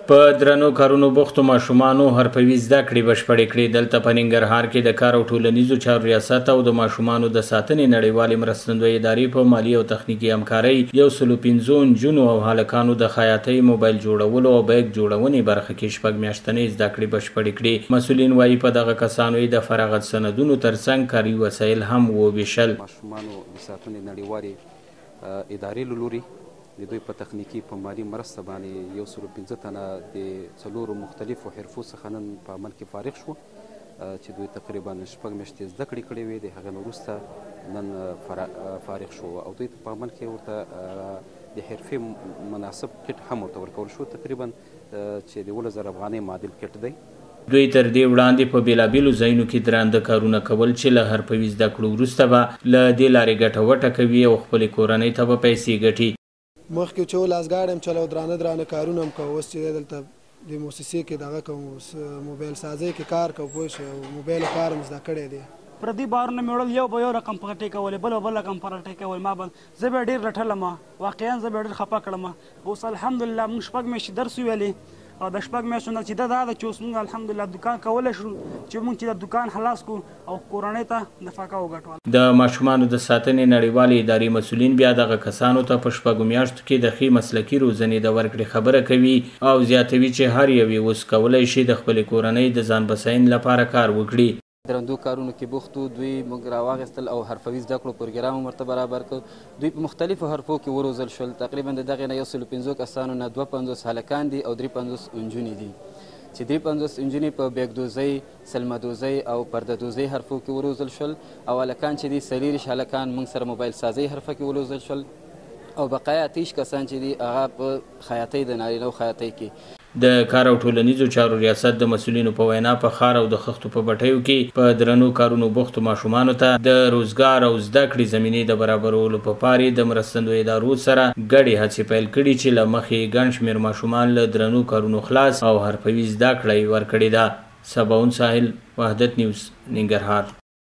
په درنو کارونو بوختو ماشومانو حرفوي زده کړې بشپړې کړې. دلته په ننګرهار کې د کار او ټولنیزو چارو ریاست او د ماشومانو د ساتنې نړیوالې مرستندویه ادارې په مالي او تخنیکي همکارۍ 115 نجونو او هلکانو د خیاطۍ، موبایل جوړولو او بیگ جوړونې برخه کې 6 میاشتنۍ زده کړې بشپړې کړې. مسؤلین وایي په دغه کسانو د فراغت سندونو ترڅنګ کاري وسایل هم وویشل. ماشومانو د ساتنې نړیوالې ادارې له لوري د دوی په تخنیکي په مالي مرسته باندې 115 تنه د 4 مختلفو حرفو څخه نن په عمل کې فارغ شو چې دوی تقریبا 6 میاشتې زده کړې کړې وې. د هغه نه وروسته نن فارغ شو او دوی په عمل کې ورته د حرفې مناسب کټ هم ورته ورکول شو، تقریبا چې د 10,000 افغانۍ معادل کټ دی. دوی تر دې وړاندې په بیلابیلو ځایونو کې درانده کارونه کول چې له حرفوي زده کړو وروسته به له دې لارې ګټه وټه کوي او خپلې کورنۍ ته به پیسې ګټي. مخکې چې لاس ګاډی هم چلو، درانه کارونه هم کوو. اوس چې دلته د موسسې کې دغه کوم موبایل سازۍ کې کار کوو، پوه شو موبایل کار هم زده کړی دی. پردي بارونه مې وړل، یو به یو رقم په غټې کولې، بل رقم په غټې کول. ما به زه به ډېر رټلم، واقعا زه به ډېر خفه کړم. اوس الحمدلله موږ 6 میاشتې درس ویلې او د 6 میاشتو نه چې دا ده چې اوس موږ الحمدلله دکان کولی شو چې موږ چې د دکان خلاص کړو او کورنۍ ته نفقه وګټوله. د ماشومانو د ساتنې نړیوالې ادارې مسؤلین بیا دغه کسانو ته په 6 میاشتو کې د ښې مسلکي روزنې د ورکړې خبره کوي او زیاتوي چې هر یو یې اوس کولی شي د خپلې کورنۍ د ځان بساینې لپاره کار وکړي. درندو کارونو کې بوختو، دوی موږ راواغېستل او حرفوي زده کړو پروګرام ورته برابر کړ. دوی په مختلفو حرفو کې وروزل شول. تقریبا د دغې نه 115 کسانو نه 52 هلکان دي او 53 نجونې دي چې 53 نجونې په بیګدوزۍ، سلمهدوزۍ او پردهدوزۍ حرفو کې وروزل شول او هلکان چې دي 40 هلکان موږ سره موبایل سازۍ حرفه کې وروزل شول او بقایا 30 کسان چې دي هغه په خیاطۍ د نارینه‌و خیاطۍ کې. د کار او ټولنیزو چارو ریاست د مسؤلینو په وینا په ښار او د خښتو په بټیو کې په درنو کارونو بوختو ماشومانو ته د روزګار او زده کړې زمینې د برابرولو په پارې د مرستندویه ادارو سره ګډې هڅې پیل کړي چې له مخې ګڼ شمېر ماشومان له درنو کارونو خلاص او حرفوي زده کړه یې ورکړې ده. سباون ساحل، وحدت نیوز، ننګرهار.